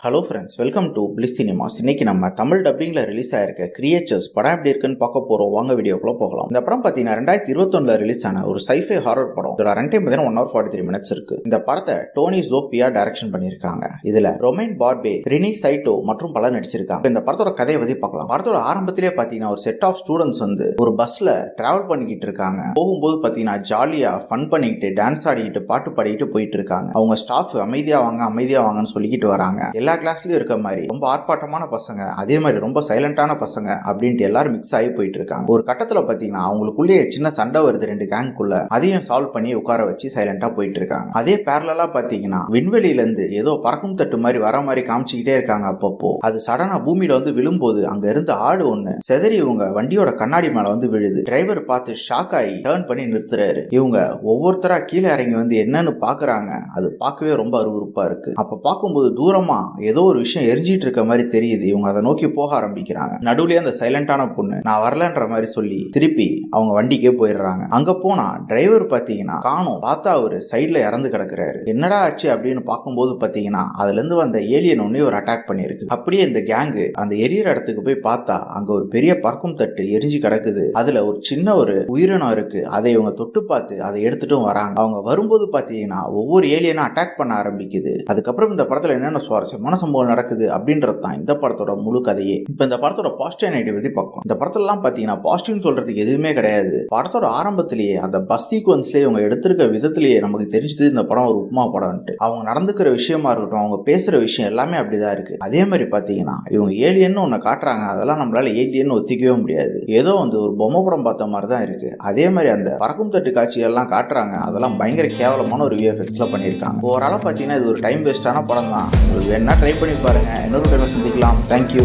Hello friends, welcome to bliss cinemas. இன்னைக்கு நம்ம Tamil டப்பிங்ல release ஆயிருக்க கிரியேச்சர்ஸ் படம் எப்படி இருக்குன்னு பார்க்க போறோம். வாங்க வீடியோக்குள்ள போகலாம். இந்த படம் பார்த்தீங்கன்னா 2021 ரிலீஸ் ஆன ஒரு சைஃபை ஹாரர் படம். இதோட ரன் டைம் பார்த்தீங்கன்னா 1 hour 43 minutes இருக்கு. இந்த படத்தை டோனி ஜோப்பியா டைரக்ஷன் பண்ணியிருக்காங்க. இதுல ரொமைன் பார்பே, ரினி சைட்டோ மற்றும் பலர் நடிச்சிருக்காங்க. இந்த படத்தோட கதையை பத்தி பார்க்கலாம். படத்தோட ஆரம்பத்திலே பார்த்தீங்கன்னா ஒரு செட் ஆஃப் ஸ்டூடெண்ட்ஸ் வந்து ஒரு பஸ்ல டிராவல் பண்ணிக்கிட்டு இருக்காங்க. போகும்போது பார்த்தீங்கன்னா ஜாலியா ஃபன் பண்ணிக்கிட்டு டான்ஸ் ஆடிக்கிட்டு பாட்டு பாடிக்கிட்டு போயிட்டு இருக்காங்க. அவங்க ஸ்டாஃப் அமைதியா வாங்கன்னு சொல்லிக்கிட்டு வராங்க. எல்லா கிளாஸ்லயும் இருக்க மாதிரி ரொம்ப ஆர்ப்பாட்டமான பசங்க, அதே மாதிரி ரொம்ப சைலண்டான பசங்க அப்படின்ட்டு எல்லாரும் மிக்ஸ் ஆகி போயிட்டு இருக்காங்க. ஒரு கட்டத்துல பாத்தீங்கன்னா அவங்களுக்குள்ளேயே சின்ன சண்டை வருது ரெண்டு கேங்குக்குள்ள. அதையும் சால்வ் பண்ணி உட்கார வச்சு சைலண்டா போயிட்டு இருக்காங்க. அதே பேரலா பாத்தீங்கன்னா விண்வெளியில இருந்து ஏதோ பறக்கும் தட்டு மாதிரி வர மாதிரி காமிச்சுக்கிட்டே இருக்காங்க. அப்பப்போ அது சடனா பூமியில வந்து விழும்போது அங்க இருந்து ஆடு ஒண்ணு செதறி இவங்க வண்டியோட கண்ணாடி மேல வந்து விழுது. டிரைவர் பார்த்து ஷாக் ஆகி டர்ன் பண்ணி நிறுத்துறாரு. இவங்க ஒவ்வொருத்தரா கீழே இறங்கி வந்து என்னன்னு பாக்குறாங்க. அது பார்க்கவே ரொம்ப அருவருப்பா இருக்கு. அப்ப பார்க்கும்போது தூரமா ஏதோ ஒரு விஷயம் எரிஞ்சிட்டு இருக்க மாதிரி தெரியுது. இவங்க அதை நோக்கி போக ஆரம்பிக்கிறாங்க. நடுவுலயே அந்த சைலண்டான பொண்ணு நான் வரலன்ற மாதிரி சொல்லி திருப்பி அவங்க வண்டிக்கே போயிடுறாங்க. அங்க போனா டிரைவர் பாத்தீங்கன்னா காணோம். பார்த்தா அவரு சைட்ல இறந்து கிடக்குறாரு. என்னடா ஆச்சு அப்படின்னு பார்க்கும்போது பாத்தீங்கன்னா அதுல இருந்து வந்த ஏலியன் ஒண்ணே ஒரு அட்டாக் பண்ணிருக்கு. அப்படியே இந்த கேங்கு அந்த எரியற இடத்துக்கு போய் பார்த்தா அங்க ஒரு பெரிய பறக்கும் தட்டு எரிஞ்சு கிடக்குது. அதுல ஒரு சின்ன ஒரு உயிரினம் இருக்கு. அதை இவங்க தொட்டு பார்த்து அதை எடுத்துட்டும் வராங்க. அவங்க வரும்போது பாத்தீங்கன்னா ஒவ்வொரு ஏலியனா அட்டாக் பண்ண ஆரம்பிக்குது. அதுக்கப்புறம் இந்த படத்துல என்னென்ன சுவாரஸ்யமான சம்பவம் நடக்குது அப்படின்றது தான் இந்த படத்தோட முழு கதையே. இப்ப இந்த படத்தோட பாசிட்டிவ் நெகட்டிவ் பத்தி பார்க்கலாம். இந்த படத்துல எல்லாம் பாத்தீங்கன்னா பாசிட்டிவ் சொல்றதுக்கு எதுவுமே கிடையாது. படத்தோட ஆரம்பத்திலேயே அந்த பஸ் சீக்வன்ஸ்லயே இவங்க எடுத்திருக்க விதத்திலேயே நமக்கு தெரிஞ்சது இந்த படம் ஒரு உப்புமா படம்ட்டு. அவங்க நடந்துக்கிற விஷயமா இருக்கட்டும், அவங்க பேசுற விஷயம் எல்லாமே அப்படிதான் இருக்கு. அதே மாதிரி பாத்தீங்கன்னா இவங்க ஏலியன் ஒண்ணு காட்டுறாங்க. அதெல்லாம் நம்மளால ஏலியன் ஒத்திக்கவே முடியாது. ஏதோ வந்து ஒரு பொம்மை படம் பார்த்த மாதிரி தான் இருக்கு. அதே மாதிரி அந்த பறக்கும் தட்டு காட்சி எல்லாம் காட்டுறாங்க. அதெல்லாம் பயங்கர கேவலமான ஒரு விஎஃப்எக்ஸ்ல பண்ணிருக்காங்க. ஓவராலா பாத்தீங்கன்னா இது ஒரு டைம் வேஸ்டான படம் தான். உங்களுக்கு வேணா ட்ரை பண்ணி பாருங்க. இன்னொரு டைம் சந்திக்கலாம். தேங்க்யூ.